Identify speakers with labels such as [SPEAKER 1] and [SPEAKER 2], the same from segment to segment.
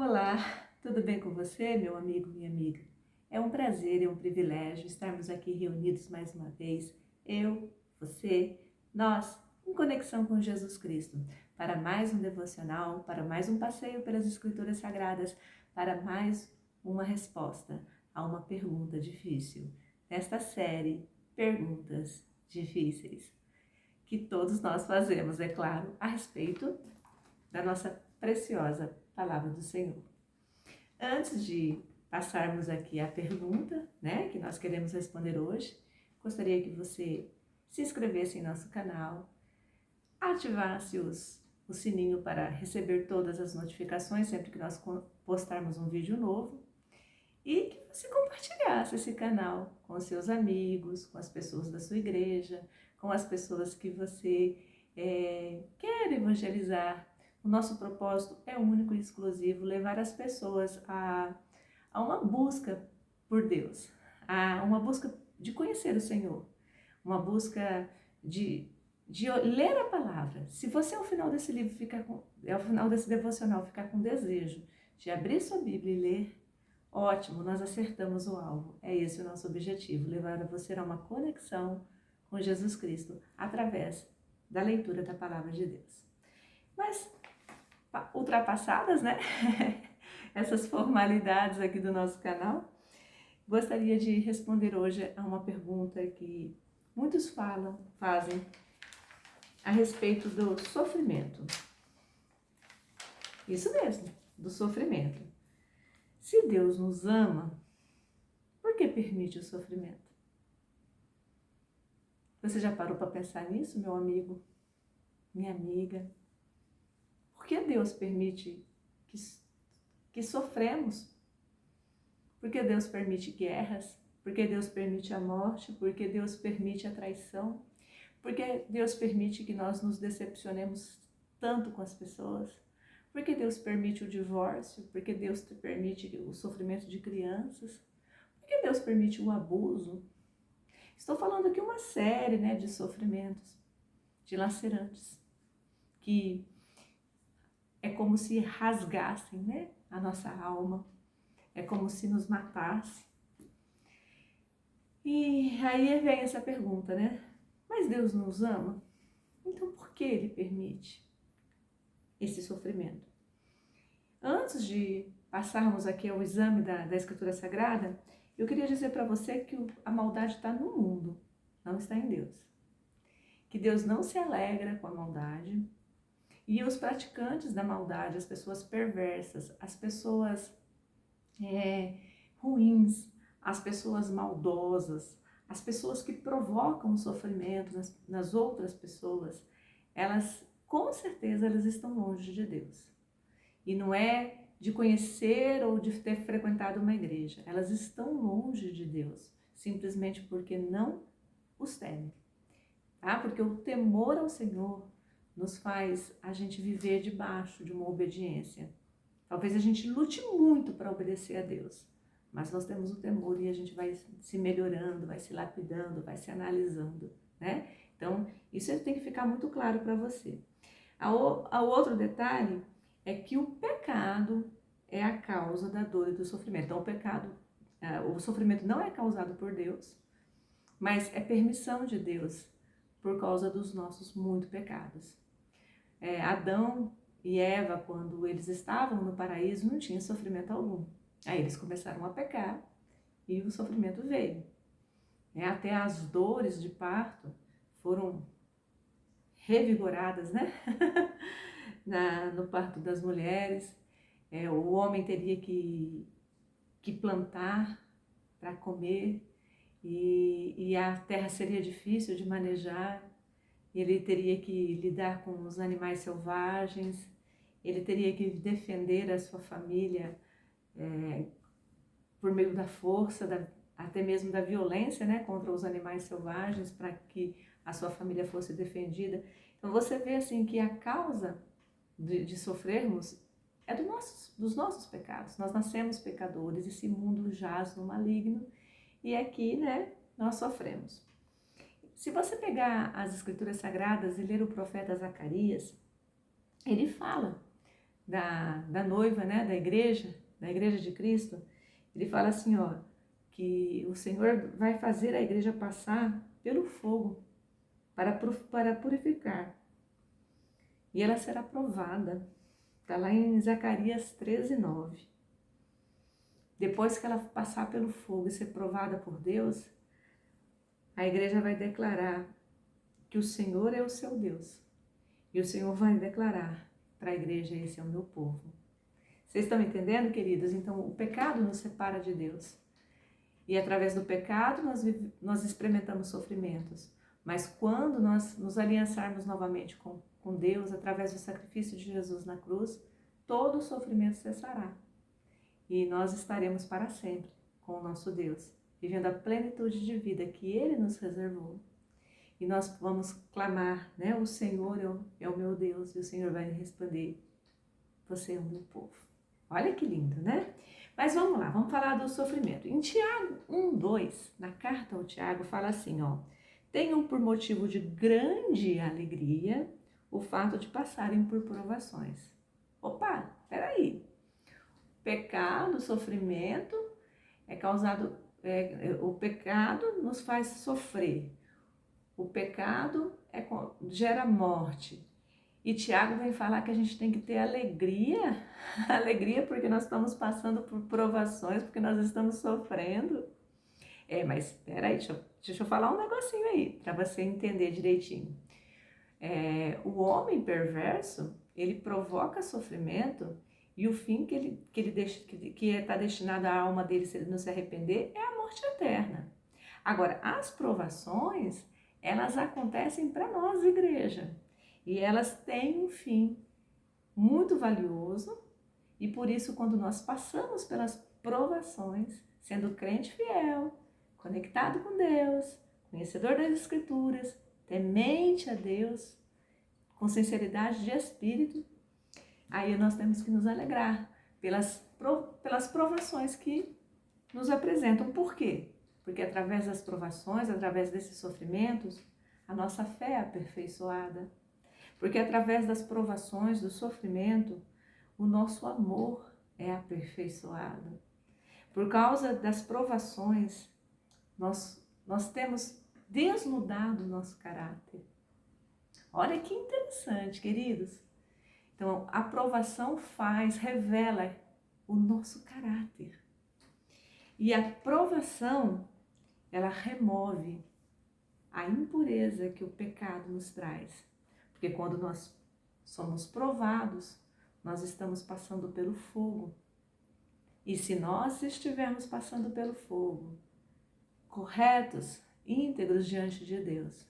[SPEAKER 1] Olá, tudo bem com você, meu amigo, minha amiga? É um prazer e um privilégio estarmos aqui reunidos mais uma vez, eu, você, nós, em conexão com Jesus Cristo, para mais um devocional, para mais um passeio pelas Escrituras Sagradas, para mais uma resposta a uma pergunta difícil, nesta série Perguntas Difíceis, que todos nós fazemos, é claro, a respeito da nossa preciosa Palavra do Senhor. Antes de passarmos aqui à pergunta, né, que nós queremos responder hoje, gostaria que você se inscrevesse em nosso canal, ativasse o sininho para receber todas as notificações sempre que nós postarmos um vídeo novo e que você compartilhasse esse canal com os seus amigos, com as pessoas da sua igreja, com as pessoas que você quer evangelizar. O nosso propósito é único e exclusivo, levar as pessoas a uma busca por Deus, a uma busca de conhecer o Senhor, uma busca de ler a palavra. Se você ao final desse livro ao final desse devocional ficar com desejo de abrir sua Bíblia e ler, ótimo, nós acertamos o alvo. É esse o nosso objetivo, levar você a uma conexão com Jesus Cristo através da leitura da palavra de Deus. Mas ultrapassadas, né? Essas formalidades aqui do nosso canal, gostaria de responder hoje a uma pergunta que muitos fazem a respeito do sofrimento. Isso mesmo, do sofrimento. Se Deus nos ama, por que permite o sofrimento? Você já parou para pensar nisso, meu amigo, minha amiga? Por que Deus permite que sofremos? Por que Deus permite guerras? Por que Deus permite a morte? Por que Deus permite a traição? Por que Deus permite que nós nos decepcionemos tanto com as pessoas? Por que Deus permite o divórcio? Por que Deus permite o sofrimento de crianças? Por que Deus permite o abuso? Estou falando aqui uma série, né, de sofrimentos, dilacerantes, que é como se rasgassem, né, a nossa alma, é como se nos matasse. E aí vem essa pergunta, né? Mas Deus nos ama? Então por que Ele permite esse sofrimento? Antes de passarmos aqui ao exame da Escritura Sagrada, eu queria dizer para você que a maldade está no mundo, não está em Deus. Que Deus não se alegra com a maldade. E os praticantes da maldade, as pessoas perversas, as pessoas ruins, as pessoas maldosas, as pessoas que provocam sofrimento nas outras pessoas, elas, com certeza, elas estão longe de Deus. E não é de conhecer ou de ter frequentado uma igreja, elas estão longe de Deus, simplesmente porque não os temem. Tá? Porque o temor ao Senhor nos faz a gente viver debaixo de uma obediência. Talvez a gente lute muito para obedecer a Deus, mas nós temos o temor e a gente vai se melhorando, vai se lapidando, vai se analisando, né? Então, isso tem que ficar muito claro para você. O outro detalhe é que o pecado é a causa da dor e do sofrimento. Então, o sofrimento não é causado por Deus, mas é permissão de Deus por causa dos nossos muitos pecados. Adão e Eva, quando eles estavam no paraíso, não tinha sofrimento algum. Aí eles começaram a pecar e o sofrimento veio. Até as dores de parto foram revigoradas, né? No parto das mulheres. O homem teria que plantar para comer e a terra seria difícil de manejar. Ele teria que lidar com os animais selvagens, ele teria que defender a sua família por meio da força, até mesmo da violência, né, contra os animais selvagens, para que a sua família fosse defendida. Então você vê assim que a causa de sofrermos é dos nossos pecados. Nós nascemos pecadores, esse mundo jaz no maligno e aqui, né, nós sofremos. Se você pegar as Escrituras Sagradas e ler o profeta Zacarias, ele fala da noiva, né, da igreja de Cristo, ele fala assim, ó, que o Senhor vai fazer a igreja passar pelo fogo para purificar. E ela será provada. Está lá em Zacarias 13:9. Depois que ela passar pelo fogo e ser provada por Deus, a igreja vai declarar que o Senhor é o seu Deus. E o Senhor vai declarar para a igreja, esse é o meu povo. Vocês estão entendendo, queridos? Então, o pecado nos separa de Deus. E através do pecado nós experimentamos sofrimentos. Mas quando nós nos aliançarmos novamente com Deus, através do sacrifício de Jesus na cruz, todo o sofrimento cessará. E nós estaremos para sempre com o nosso Deus, vivendo a plenitude de vida que Ele nos reservou. E nós vamos clamar, né? O Senhor é o meu Deus, e o Senhor vai me responder, você é o meu povo. Olha que lindo, né? Mas vamos lá, vamos falar do sofrimento. Em Tiago 1:2, na carta ao Tiago, fala assim, ó, tenham por motivo de grande alegria o fato de passarem por provações. Opa, peraí. Pecado, sofrimento é causado, o pecado nos faz sofrer. O pecado gera morte. E Tiago vem falar que a gente tem que ter alegria, alegria porque nós estamos passando por provações, porque nós estamos sofrendo. Mas espera aí, deixa eu falar um negocinho aí, para você entender direitinho. O homem perverso, ele provoca sofrimento e o fim que está destinado à alma dele, se ele não se arrepender, é a morte eterna. Agora, as provações, elas acontecem para nós, igreja. E elas têm um fim muito valioso e por isso quando nós passamos pelas provações, sendo crente fiel, conectado com Deus, conhecedor das Escrituras, temente a Deus, com sinceridade de espírito, aí nós temos que nos alegrar pelas provações que nos apresentam. Por quê? Porque através das provações, através desses sofrimentos, a nossa fé é aperfeiçoada. Porque através das provações, do sofrimento, o nosso amor é aperfeiçoado. Por causa das provações, nós temos desnudado o nosso caráter. Olha que interessante, queridos. Então, a provação revela o nosso caráter. E a provação, ela remove a impureza que o pecado nos traz. Porque quando nós somos provados, nós estamos passando pelo fogo. E se nós estivermos passando pelo fogo, corretos, íntegros diante de Deus,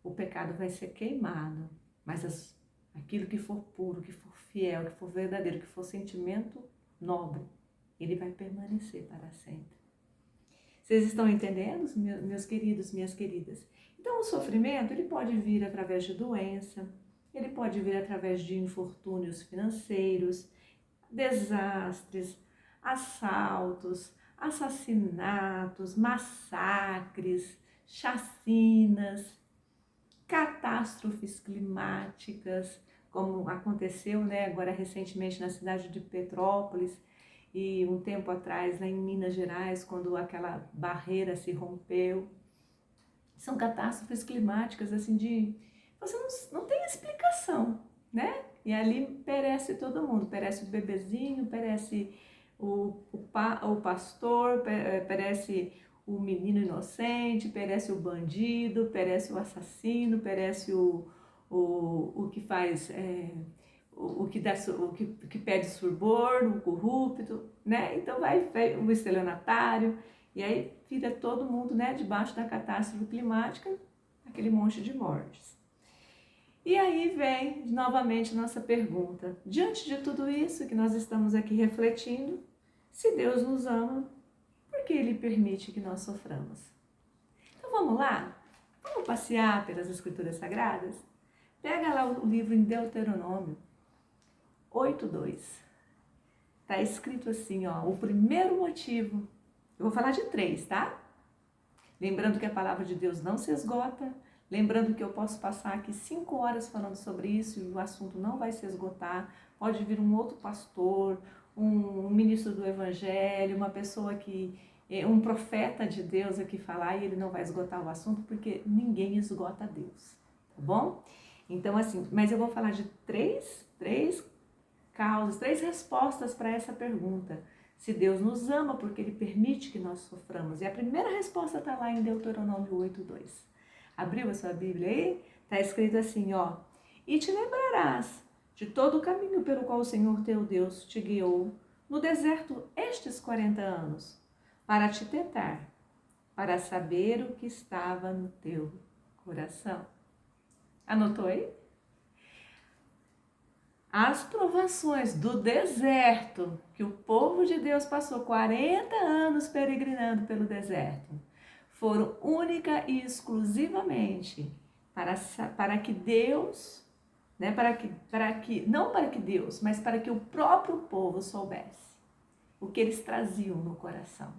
[SPEAKER 1] o pecado vai ser queimado. Mas aquilo que for puro, que for fiel, que for verdadeiro, que for sentimento nobre, ele vai permanecer para sempre. Vocês estão entendendo, meus queridos, minhas queridas? Então, o sofrimento, ele pode vir através de doença, ele pode vir através de infortúnios financeiros, desastres, assaltos, assassinatos, massacres, chacinas, catástrofes climáticas, como aconteceu, né, agora recentemente na cidade de Petrópolis, e um tempo atrás lá em Minas Gerais, quando aquela barreira se rompeu. São catástrofes climáticas, assim, você não tem explicação, né? E ali perece todo mundo, perece o bebezinho, perece o pastor, perece o menino inocente, perece o bandido, perece o assassino, perece o que faz... o que pede suborno, o corrupto, né? Então vai o estelionatário, e aí fica todo mundo, né, debaixo da catástrofe climática, aquele monte de mortes. E aí vem novamente nossa pergunta: diante de tudo isso que nós estamos aqui refletindo, se Deus nos ama, por que Ele permite que nós soframos? Então vamos lá? Vamos passear pelas Escrituras Sagradas? Pega lá o livro em Deuteronômio 8:2. Está escrito assim, ó, o primeiro motivo. Eu vou falar de 3, tá? Lembrando que a palavra de Deus não se esgota. Lembrando que eu posso passar aqui 5 horas falando sobre isso e o assunto não vai se esgotar, pode vir um outro pastor, um ministro do evangelho, uma pessoa que um profeta de Deus aqui falar e ele não vai esgotar o assunto, porque ninguém esgota Deus, tá bom? Então assim, mas eu vou falar de três causas, 3 respostas para essa pergunta. Se Deus nos ama, porque Ele permite que nós soframos. E a primeira resposta está lá em Deuteronômio 8:2. Abriu a sua Bíblia aí? Está escrito assim, ó. E te lembrarás de todo o caminho pelo qual o Senhor teu Deus te guiou no deserto estes 40 anos, para te tentar, para saber o que estava no teu coração. Anotou aí? As provações do deserto, que o povo de Deus passou 40 anos peregrinando pelo deserto, foram única e exclusivamente para que Deus, né, não para que Deus, mas para que o próprio povo soubesse o que eles traziam no coração.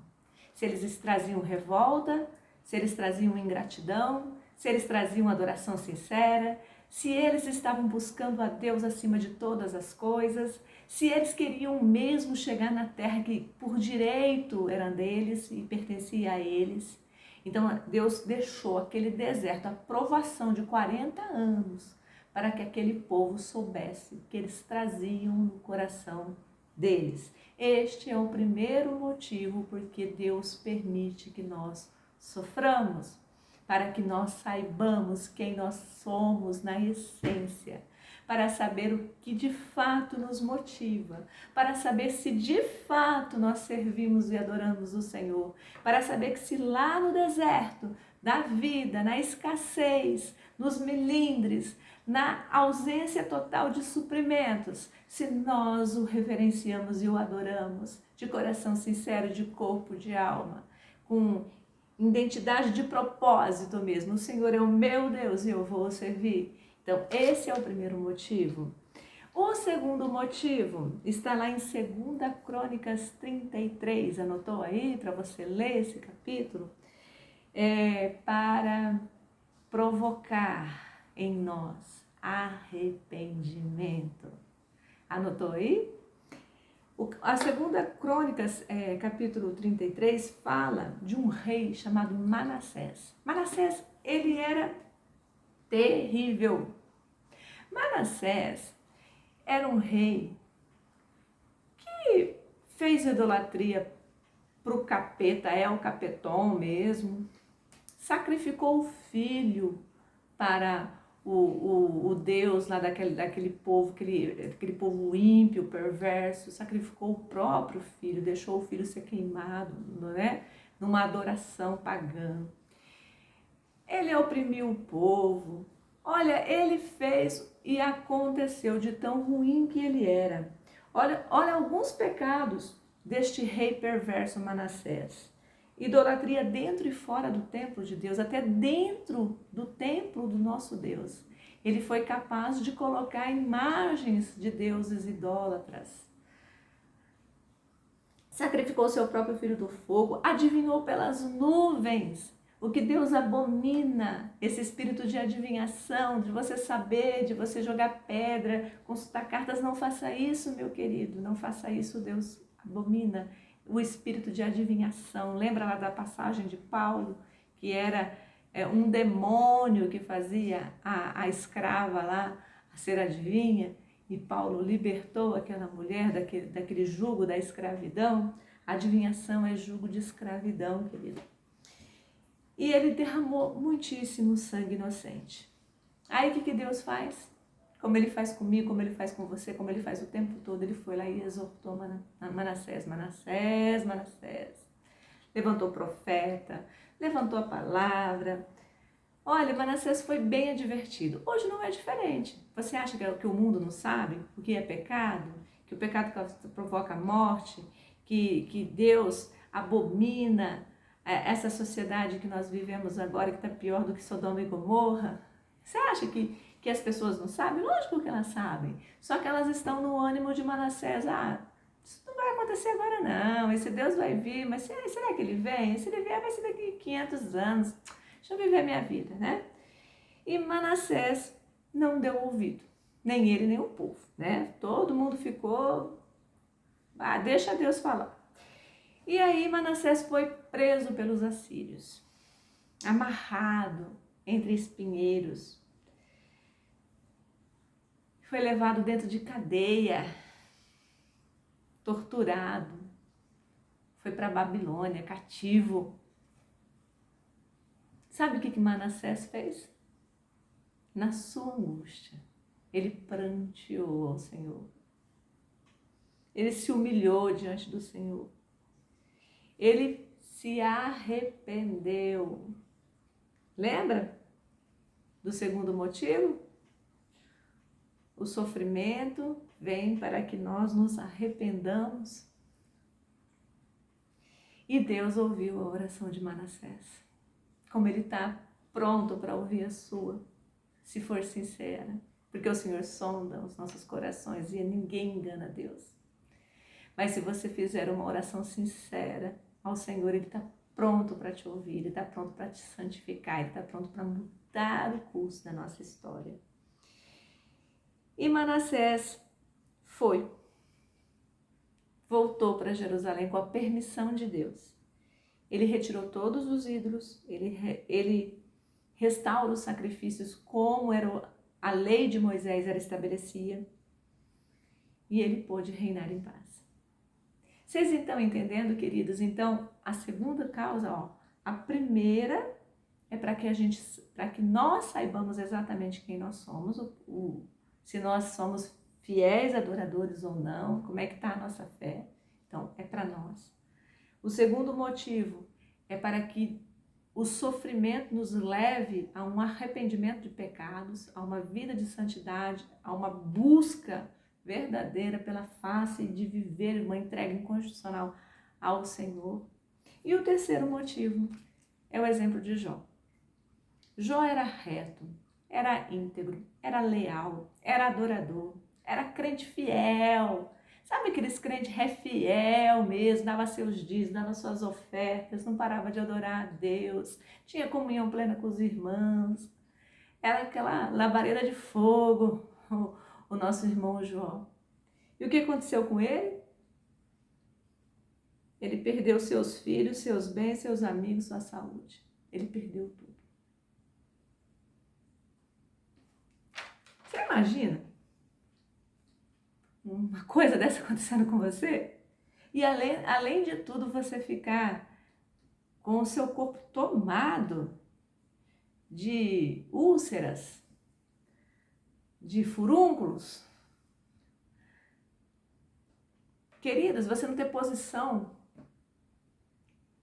[SPEAKER 1] Se eles traziam revolta, se eles traziam ingratidão, se eles traziam adoração sincera, se eles estavam buscando a Deus acima de todas as coisas, se eles queriam mesmo chegar na terra que por direito era deles e pertencia a eles. Então Deus deixou aquele deserto, a provação de 40 anos, para que aquele povo soubesse o que eles traziam no coração deles. Este é o primeiro motivo porque Deus permite que nós soframos, para que nós saibamos quem nós somos na essência, para saber o que de fato nos motiva, para saber se de fato nós servimos e adoramos o Senhor, para saber que se lá no deserto, da vida, na escassez, nos melindres, na ausência total de suprimentos, se nós o reverenciamos e o adoramos de coração sincero, de corpo, de alma, com identidade de propósito mesmo. O Senhor é o meu Deus e eu vou servir. Então, esse é o primeiro motivo. O segundo motivo está lá em 2 Crônicas 33. Anotou aí para você ler esse capítulo? Para provocar em nós arrependimento. Anotou aí? A 2 Crônicas, capítulo 33, fala de um rei chamado Manassés. Manassés, ele era terrível. Manassés era um rei que fez idolatria para o capeta, o capeton mesmo, sacrificou o filho para o Deus lá daquele povo, aquele povo ímpio, perverso, sacrificou o próprio filho, deixou o filho ser queimado, né? Numa adoração pagã. Ele oprimiu o povo. Olha, ele fez e aconteceu de tão ruim que ele era. Olha alguns pecados deste rei perverso Manassés. Idolatria dentro e fora do templo de Deus, até dentro do templo do nosso Deus. Ele foi capaz de colocar imagens de deuses idólatras. Sacrificou seu próprio filho do fogo, adivinhou pelas nuvens, o que Deus abomina, esse espírito de adivinhação, de você saber, de você jogar pedra, consultar cartas. Não faça isso, meu querido, não faça isso, Deus abomina o espírito de adivinhação. Lembra lá da passagem de Paulo, que era um demônio que fazia a escrava lá a ser adivinha, e Paulo libertou aquela mulher daquele jugo da escravidão. A adivinhação é jugo de escravidão, querido. E ele derramou muitíssimo sangue inocente. Aí o que Deus faz? Como ele faz comigo, como ele faz com você, como ele faz o tempo todo, ele foi lá e exortou Manassés. Manassés, Manassés. Levantou o profeta, levantou a palavra. Olha, Manassés foi bem advertido. Hoje não é diferente. Você acha que o mundo não sabe o que é pecado? Que o pecado provoca morte? Que Deus abomina essa sociedade que nós vivemos agora, que está pior do que Sodoma e Gomorra? Você acha que as pessoas não sabem? Lógico que elas sabem. Só que elas estão no ânimo de Manassés. Isso não vai acontecer agora não. Esse Deus vai vir, mas será que ele vem? Se ele vier, vai ser daqui 500 anos. Deixa eu viver a minha vida, né? E Manassés não deu ouvido. Nem ele, nem o povo, né? Todo mundo ficou, deixa Deus falar. E aí Manassés foi preso pelos assírios, amarrado entre espinheiros, foi levado dentro de cadeia, torturado, foi para Babilônia, cativo. Sabe o que Manassés fez? Na sua angústia, ele pranteou ao Senhor. Ele se humilhou diante do Senhor. Ele se arrependeu. Lembra do segundo motivo? O sofrimento vem para que nós nos arrependamos. E Deus ouviu a oração de Manassés. Como ele está pronto para ouvir a sua, se for sincera. Porque o Senhor sonda os nossos corações e ninguém engana Deus. Mas se você fizer uma oração sincera ao Senhor, Ele está pronto para te ouvir, Ele está pronto para te santificar, Ele está pronto para mudar o curso da nossa história. E Manassés voltou para Jerusalém com a permissão de Deus. Ele retirou todos os ídolos, ele restaura os sacrifícios como a lei de Moisés era estabelecia, e ele pôde reinar em paz. Vocês estão entendendo, queridos? Então, a segunda causa, a primeira é para que nós saibamos exatamente quem nós somos, se nós somos fiéis adoradores ou não, como é que está a nossa fé. Então, é para nós. O segundo motivo é para que o sofrimento nos leve a um arrependimento de pecados, a uma vida de santidade, a uma busca verdadeira pela face de viver uma entrega incondicional ao Senhor. E o terceiro motivo é o exemplo de Jó. Jó era reto, era íntegro, era leal, era adorador, era crente fiel. Sabe aqueles crentes fiel mesmo, dava seus dízimos, dava suas ofertas, não parava de adorar a Deus, tinha comunhão plena com os irmãos, era aquela labareda de fogo, o nosso irmão Jó. E o que aconteceu com ele? Ele perdeu seus filhos, seus bens, seus amigos, sua saúde. Ele perdeu tudo. Você imagina uma coisa dessa acontecendo com você? E além de tudo, você ficar com o seu corpo tomado de úlceras, de furúnculos. Queridas, você não tem posição,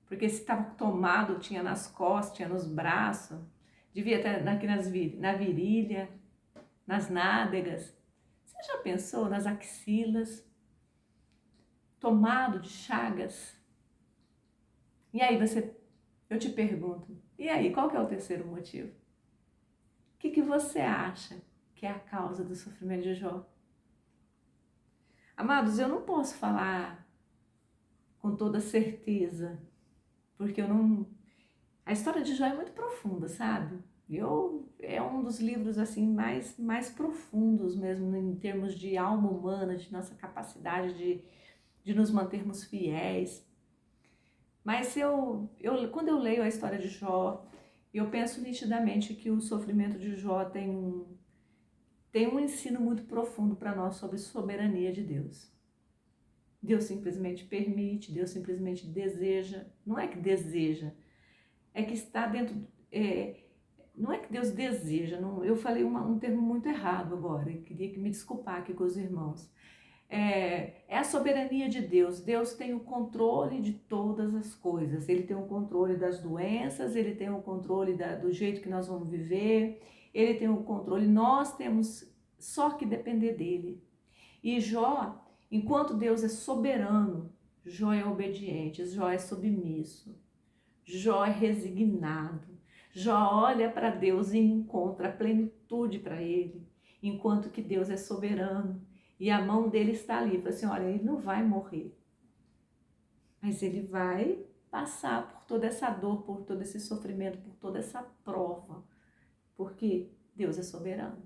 [SPEAKER 1] porque se estava tomado, tinha nas costas, tinha nos braços, devia ter aqui na virilha, nas nádegas. Você já pensou nas axilas? Tomado de chagas? E aí eu te pergunto, e aí, qual que é o terceiro motivo? O que você acha que é a causa do sofrimento de Jó? Amados, eu não posso falar com toda certeza, porque a história de Jó é muito profunda, sabe? É um dos livros assim mais profundos mesmo em termos de alma humana, de nossa capacidade de nos mantermos fiéis. Mas quando eu leio a história de Jó, eu penso nitidamente que o sofrimento de Jó tem um ensino muito profundo para nós sobre soberania de Deus. Deus simplesmente permite, Deus simplesmente deseja. Não é que deseja, é que está dentro... não é que Deus deseja, eu falei um termo muito errado agora, eu queria que me desculpar aqui com os irmãos. É a soberania de Deus. Deus tem o controle de todas as coisas. Ele tem o controle das doenças, Ele tem o controle do jeito que nós vamos viver, Ele tem o controle, nós temos só que depender dEle. E Jó, enquanto Deus é soberano, Jó é obediente, Jó é submisso, Jó é resignado, Jó olha para Deus e encontra a plenitude para Ele, enquanto que Deus é soberano. E a mão dele está ali, fala assim, olha, ele não vai morrer, mas ele vai passar por toda essa dor, por todo esse sofrimento, por toda essa prova, porque Deus é soberano.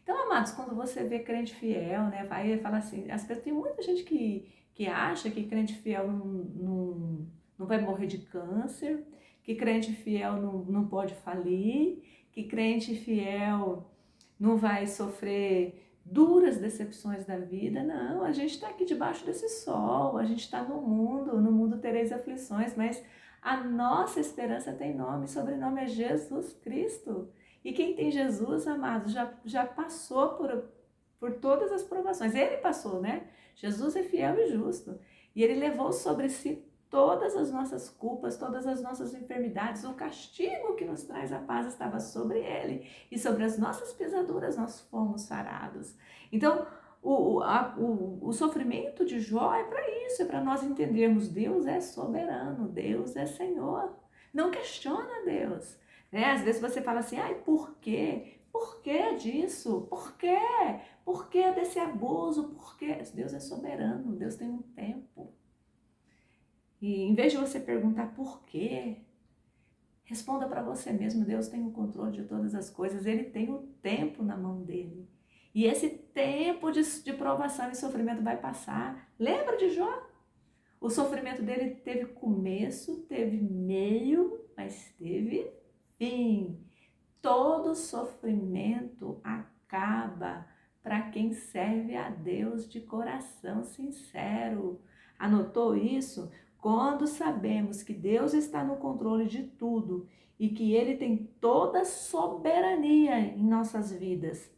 [SPEAKER 1] Então, amados, quando você vê crente fiel, né, vai falar assim, tem muita gente que acha que crente fiel não vai morrer de câncer, que crente fiel não pode falir, que crente fiel não vai sofrer duras decepções da vida. Não, a gente está aqui debaixo desse sol, a gente está no mundo tereis aflições, mas a nossa esperança tem nome, sobrenome é Jesus Cristo. E quem tem Jesus, amados, já passou por todas as provações. Ele passou, né? Jesus é fiel e justo. E ele levou sobre si todas as nossas culpas, todas as nossas enfermidades. O castigo que nos traz a paz estava sobre ele. E sobre as nossas pisaduras nós fomos sarados. Então, o sofrimento de Jó é para isso, é para nós entendermos: Deus é soberano, Deus é Senhor. Não questiona Deus. Né? Às vezes você fala assim, ai, por quê? Por que disso? Por quê? Por que desse abuso? Por quê? Deus é soberano, Deus tem um tempo. E em vez de você perguntar por quê, responda para você mesmo: Deus tem o controle de todas as coisas, Ele tem o tempo na mão dele. E esse tempo de provação e sofrimento vai passar. Lembra de Jó? O sofrimento dele teve começo, teve meio, mas teve fim. Todo sofrimento acaba para quem serve a Deus de coração sincero. Anotou isso? Quando sabemos que Deus está no controle de tudo e que Ele tem toda a soberania em nossas vidas,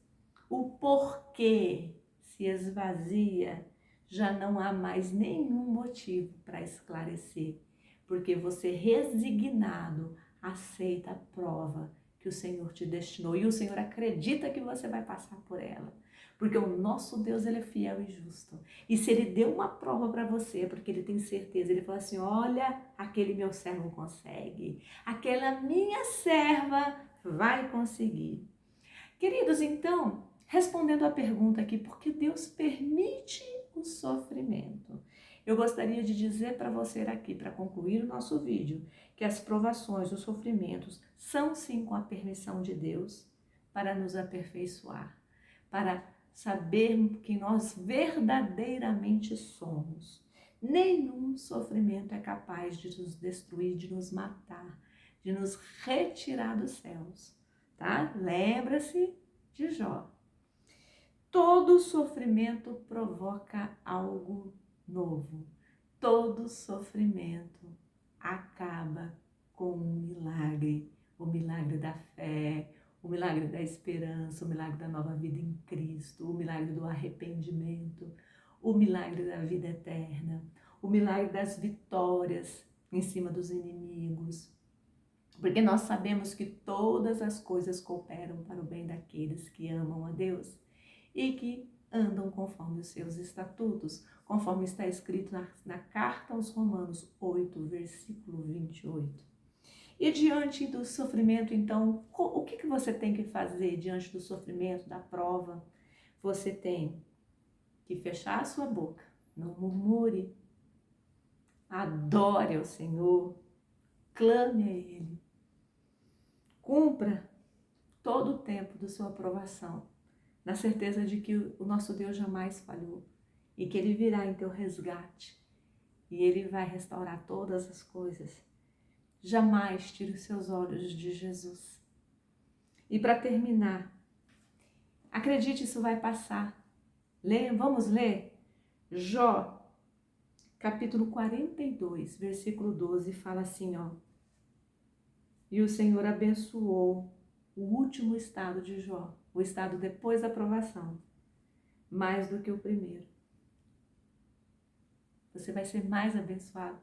[SPEAKER 1] o porquê se esvazia, já não há mais nenhum motivo para esclarecer, porque você resignado aceita a prova que o Senhor te destinou e o Senhor acredita que você vai passar por ela. Porque o nosso Deus, ele é fiel e justo. E se ele deu uma prova para você, é porque ele tem certeza. Ele fala assim: olha, aquele meu servo consegue. Aquela minha serva vai conseguir. Queridos, então, respondendo à pergunta aqui, por que Deus permite o sofrimento? Eu gostaria de dizer para você aqui, para concluir o nosso vídeo, que as provações, os sofrimentos, são sim com a permissão de Deus para nos aperfeiçoar, para sabermos quem nós verdadeiramente somos. Nenhum sofrimento é capaz de nos destruir, de nos matar, de nos retirar dos céus, tá? Lembra-se de Jó. Todo sofrimento provoca algo novo. Todo sofrimento acaba com um milagre. O milagre da fé, o milagre da esperança, o milagre da nova vida em Cristo, o milagre do arrependimento, o milagre da vida eterna, o milagre das vitórias em cima dos inimigos. Porque nós sabemos que todas as coisas cooperam para o bem daqueles que amam a Deus e que andam conforme os seus estatutos, conforme está escrito na carta aos Romanos 8, versículo 28. E diante do sofrimento, então, o que você tem que fazer diante do sofrimento, da prova? Você tem que fechar a sua boca, não murmure, adore ao Senhor, clame a Ele, cumpra todo o tempo da sua aprovação, na certeza de que o nosso Deus jamais falhou e que Ele virá em teu resgate e Ele vai restaurar todas as coisas. Jamais tire os seus olhos de Jesus. E para terminar, acredite, isso vai passar. Vamos ler? Jó, capítulo 42, versículo 12, fala assim, ó. E o Senhor abençoou o último estado de Jó, o estado depois da provação, mais do que o primeiro. Você vai ser mais abençoado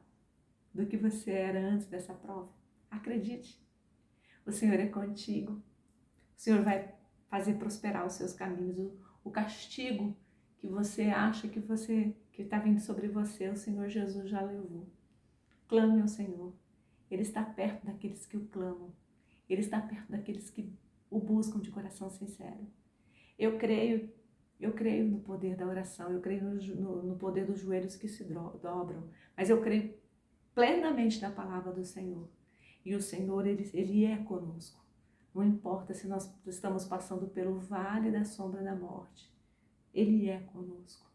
[SPEAKER 1] do que você era antes dessa prova. Acredite, o Senhor é contigo. O Senhor vai fazer prosperar os seus caminhos. O castigo que você acha que está vindo sobre você, o Senhor Jesus já levou. Clame ao Senhor. Ele está perto daqueles que o clamam. Ele está perto daqueles que o buscam de coração sincero. Eu creio no poder da oração, eu creio no poder dos joelhos que se dobram, mas eu creio plenamente na palavra do Senhor. E o Senhor, Ele é conosco. Não importa se nós estamos passando pelo vale da sombra da morte, Ele é conosco.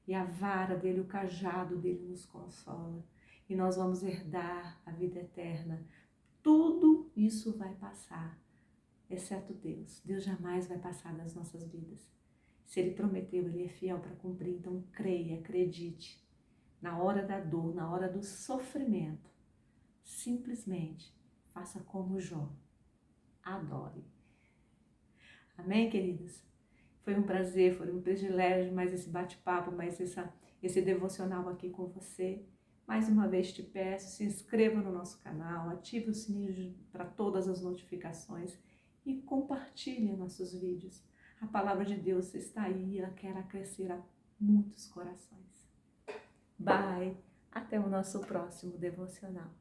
[SPEAKER 1] E a vara dele, o cajado dele nos consola. E nós vamos herdar a vida eterna. Tudo isso vai passar, exceto Deus. Deus jamais vai passar das nossas vidas. Se Ele prometeu, Ele é fiel para cumprir. Então creia, acredite. Na hora da dor, na hora do sofrimento, simplesmente faça como Jó. Adore. Amém, queridas? Foi um prazer, foi um privilégio mais esse bate-papo, mais esse devocional aqui com você. Mais uma vez te peço, se inscreva no nosso canal, ative o sininho para todas as notificações e compartilhe nossos vídeos. A palavra de Deus está aí, ela quer crescer a muitos corações. Bye! Até o nosso próximo devocional.